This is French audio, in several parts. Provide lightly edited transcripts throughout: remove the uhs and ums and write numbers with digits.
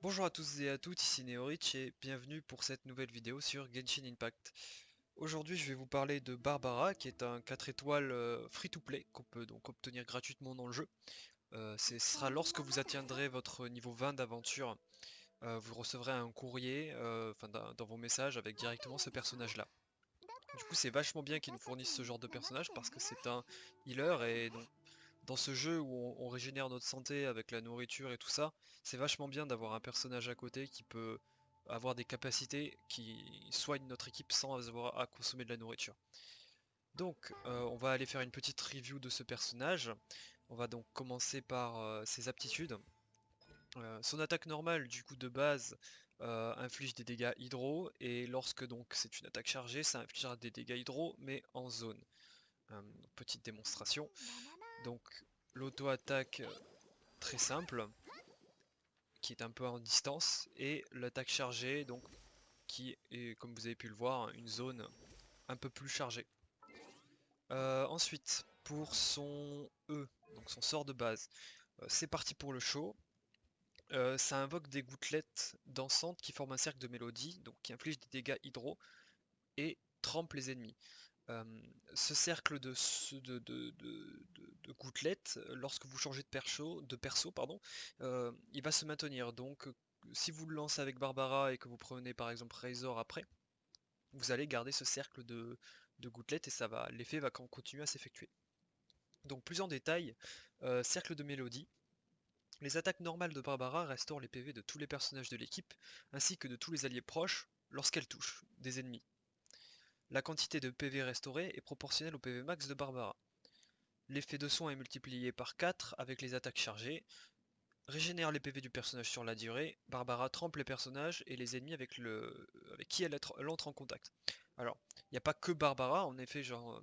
Bonjour à tous et à toutes, ici Neorich et bienvenue pour cette nouvelle vidéo sur Genshin Impact. Aujourd'hui je vais vous parler de Barbara qui est un 4 étoiles free-to-play qu'on peut donc obtenir gratuitement dans le jeu. Ce sera lorsque vous atteindrez votre niveau 20 d'aventure, vous recevrez un courrier dans vos messages avec directement ce personnage là. Du coup c'est vachement bien qu'ils nous fournissent ce genre de personnage parce que c'est un healer et donc dans ce jeu où on régénère notre santé avec la nourriture et tout ça, c'est vachement bien d'avoir un personnage à côté qui peut avoir des capacités qui soignent notre équipe sans avoir à consommer de la nourriture. Donc, on va aller faire une petite review de ce personnage. On va donc commencer par ses aptitudes. Son attaque normale, du coup de base, inflige des dégâts hydro, et lorsque donc c'est une attaque chargée, ça infligera des dégâts hydro, mais en zone. Petite démonstration. Donc l'auto-attaque très simple, qui est un peu en distance, et l'attaque chargée, donc qui est, comme vous avez pu le voir, une zone un peu plus chargée. Ensuite, pour son E, donc son sort de base, c'est parti pour le show. Ça invoque des gouttelettes dansantes qui forment un cercle de mélodie, donc qui infligent des dégâts hydro et trempent les ennemis. Euh, Ce cercle de gouttelettes, lorsque vous changez de perso, pardon, il va se maintenir. Donc, si vous le lancez avec Barbara et que vous prenez par exemple Razor après, vous allez garder ce cercle de gouttelettes et l'effet va continuer à s'effectuer. Donc, plus en détail, cercle de mélodie. Les attaques normales de Barbara restaurent les PV de tous les personnages de l'équipe, ainsi que de tous les alliés proches lorsqu'elle touche des ennemis. La quantité de PV restaurée est proportionnelle au PV max de Barbara. L'effet de soin est multiplié par 4 avec les attaques chargées, régénère les PV du personnage sur la durée, Barbara trempe les personnages et les ennemis avec qui elle entre en contact. Alors, il n'y a pas que Barbara, en effet, genre,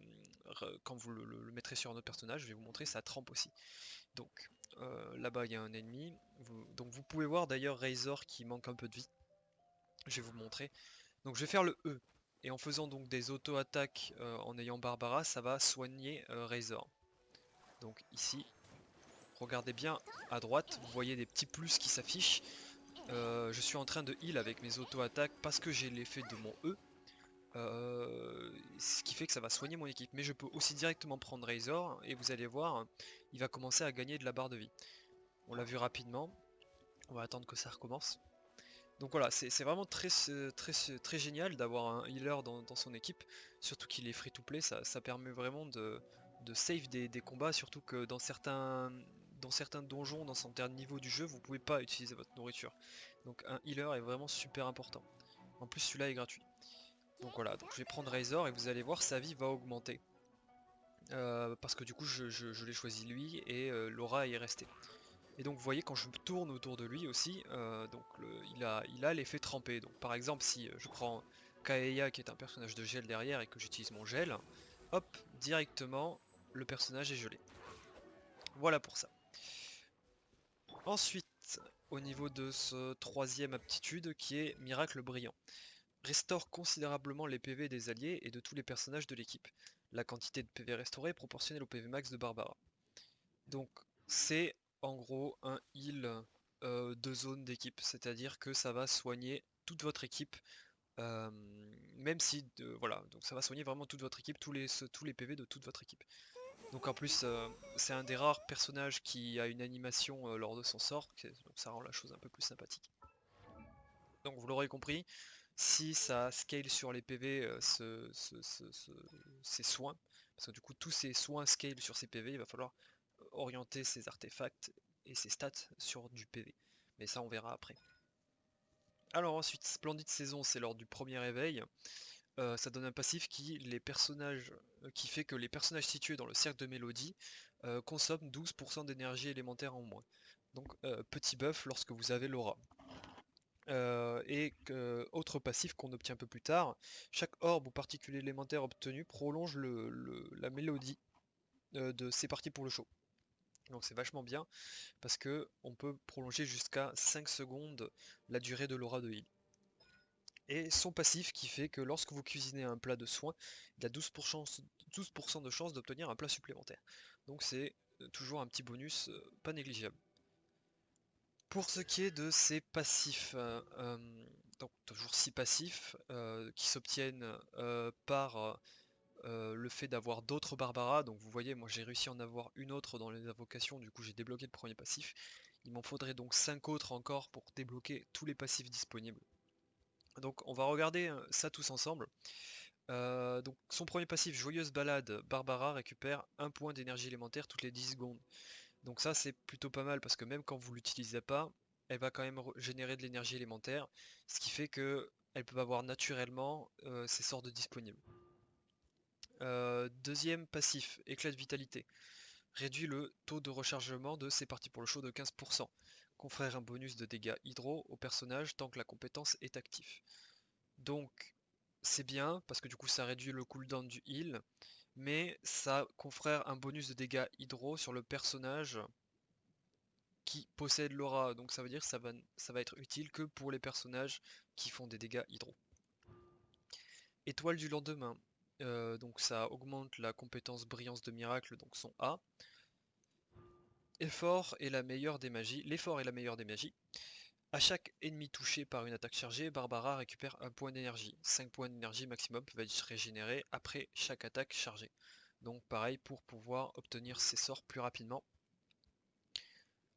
quand vous le mettrez sur un autre personnage, je vais vous montrer, ça trempe aussi. Donc, là-bas, il y a un ennemi. Donc, vous pouvez voir d'ailleurs Razor qui manque un peu de vie. Je vais vous montrer. Donc je vais faire le E. Et en faisant donc des auto-attaques en ayant Barbara, ça va soigner Razor. Donc ici, regardez bien à droite, vous voyez des petits plus qui s'affichent. Je suis en train de heal avec mes auto-attaques parce que j'ai l'effet de mon E. Ce qui fait que ça va soigner mon équipe. Mais je peux aussi directement prendre Razor et vous allez voir, il va commencer à gagner de la barre de vie. On l'a vu rapidement. On va attendre que ça recommence. Donc voilà, c'est vraiment très génial d'avoir un healer dans son équipe, surtout qu'il est free-to-play, ça permet vraiment de save des combats, surtout que dans certains donjons, dans certains niveaux du jeu, vous pouvez pas utiliser votre nourriture. Donc un healer est vraiment super important. En plus celui-là est gratuit. Donc voilà, donc je vais prendre Razor et vous allez voir sa vie va augmenter. Parce que du coup je l'ai choisi lui et Laura est restée. Et donc vous voyez quand je tourne autour de lui aussi, donc il a l'effet trempé. Donc par exemple si je prends Kaeya qui est un personnage de gel derrière et que j'utilise mon gel, hop, directement le personnage est gelé. Voilà pour ça. Ensuite, au niveau de ce troisième aptitude qui est Miracle Brillant. Restaure considérablement les PV des alliés et de tous les personnages de l'équipe. La quantité de PV restaurée est proportionnelle au PV max de Barbara. Donc c'est en gros un heal de zone d'équipe, c'est-à-dire que ça va soigner toute votre équipe, euh, même si voilà, donc ça va soigner vraiment toute votre équipe, tous les PV de toute votre équipe. Donc en plus c'est un des rares personnages qui a une animation lors de son sort, donc ça rend la chose un peu plus sympathique. Donc vous l'aurez compris, si ça scale sur les PV ces soins, parce que du coup tous ces soins scale sur ces PV, il va falloir orienter ses artefacts et ses stats sur du PV. Mais ça on verra après. Alors ensuite, Splendide Saison, c'est lors du premier réveil. Ça donne un passif qui fait que les personnages situés dans le cercle de mélodie consomment 12% d'énergie élémentaire en moins. Donc petit buff lorsque vous avez l'aura. Autre passif qu'on obtient un peu plus tard, chaque orbe ou particule élémentaire obtenu prolonge la mélodie de C'est parti pour le show. Donc c'est vachement bien parce que on peut prolonger jusqu'à 5 secondes la durée de l'aura de heal. Et son passif qui fait que lorsque vous cuisinez un plat de soin, il a 12% de chance d'obtenir un plat supplémentaire. Donc c'est toujours un petit bonus pas négligeable. Pour ce qui est de ses passifs, donc toujours 6 passifs qui s'obtiennent par le fait d'avoir d'autres Barbara. Donc vous voyez, moi j'ai réussi à en avoir une autre dans les invocations, du coup j'ai débloqué le premier passif. Il m'en faudrait donc 5 autres encore pour débloquer tous les passifs disponibles. Donc on va regarder ça tous ensemble. Donc son premier passif, Joyeuse Balade, Barbara récupère 1 point d'énergie élémentaire toutes les 10 secondes. Donc ça c'est plutôt pas mal parce que même quand vous l'utilisez pas, elle va quand même générer de l'énergie élémentaire, ce qui fait que elle peut avoir naturellement ses sorts de disponibles. Deuxième passif, éclat de vitalité. Réduit le taux de rechargement de C'est parti pour le show de 15%. Confère un bonus de dégâts hydro au personnage tant que la compétence est active. Donc c'est bien parce que du coup ça réduit le cooldown du heal, mais ça confère un bonus de dégâts hydro sur le personnage qui possède l'aura. Donc ça veut dire que ça va être utile que pour les personnages qui font des dégâts hydro. Étoile du lendemain. Donc ça augmente la compétence brillance de miracle, donc son A. L'effort est la meilleure des magies. À chaque ennemi touché par une attaque chargée, Barbara récupère un point d'énergie. 5 points d'énergie maximum peuvent être régénérés après chaque attaque chargée. Donc pareil pour pouvoir obtenir ses sorts plus rapidement.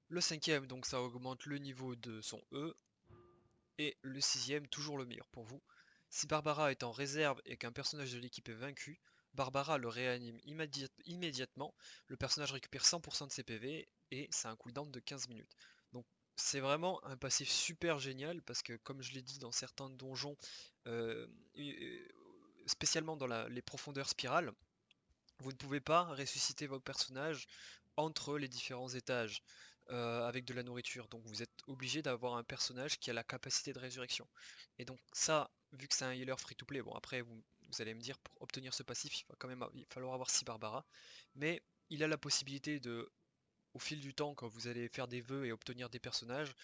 Le cinquième, donc ça augmente le niveau de son E. Et le sixième, toujours le meilleur pour vous. Si Barbara est en réserve et qu'un personnage de l'équipe est vaincu, Barbara le réanime immédiatement, le personnage récupère 100% de ses PV et c'est un cooldown de 15 minutes. Donc c'est vraiment un passif super génial parce que comme je l'ai dit dans certains donjons, euh, spécialement dans les profondeurs spirales, vous ne pouvez pas ressusciter vos personnages entre les différents étages avec de la nourriture. Donc vous êtes obligé d'avoir un personnage qui a la capacité de résurrection. Et donc ça, vu que c'est un healer free-to-play, bon après vous allez me dire pour obtenir ce passif, il va falloir avoir 6 Barbara. Mais il a la possibilité de, au fil du temps, quand vous allez faire des vœux et obtenir des personnages,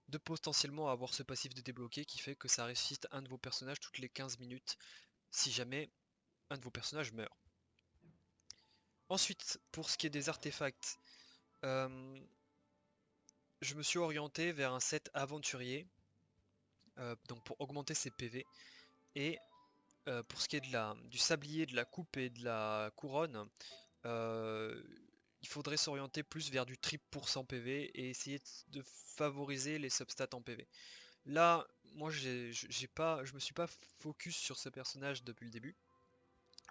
de potentiellement avoir ce passif de débloquer qui fait que ça ressuscite un de vos personnages toutes les 15 minutes si jamais un de vos personnages meurt. Ensuite, pour ce qui est des artefacts, euh, je me suis orienté vers un set aventurier, donc pour augmenter ses PV. Et pour ce qui est du sablier, de la coupe et de la couronne, euh, il faudrait s'orienter plus vers du triple pour 100 PV et essayer de favoriser les substats en PV. Là, moi je me suis pas focus sur ce personnage depuis le début.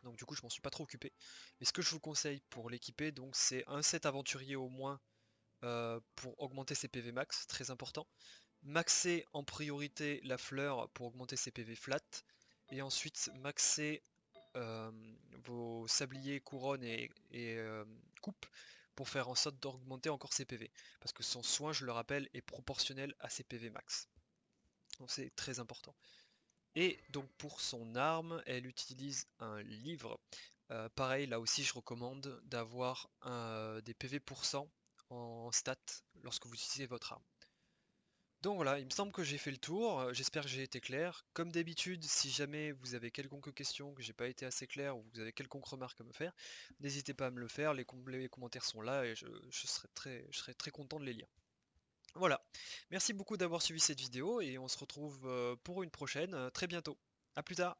Donc du coup je m'en suis pas trop occupé. Mais ce que je vous conseille pour l'équiper, donc c'est un set aventurier au moins pour augmenter ses PV max, très important. Maxer en priorité la fleur pour augmenter ses PV flat. Et ensuite maxer euh, vos sabliers, couronnes et coupes pour faire en sorte d'augmenter encore ses PV. Parce que son soin, je le rappelle, est proportionnel à ses PV max. Donc c'est très important. Et donc pour son arme, elle utilise un livre. Pareil, là aussi je recommande d'avoir des PV pour cent en stat lorsque vous utilisez votre arme. Donc voilà, il me semble que j'ai fait le tour, j'espère que j'ai été clair. Comme d'habitude, si jamais vous avez quelconque question, que j'ai pas été assez clair, ou vous avez quelconque remarque à me faire, n'hésitez pas à me le faire, les commentaires sont là et je serai très content de les lire. Voilà, merci beaucoup d'avoir suivi cette vidéo et on se retrouve pour une prochaine très bientôt. A plus tard.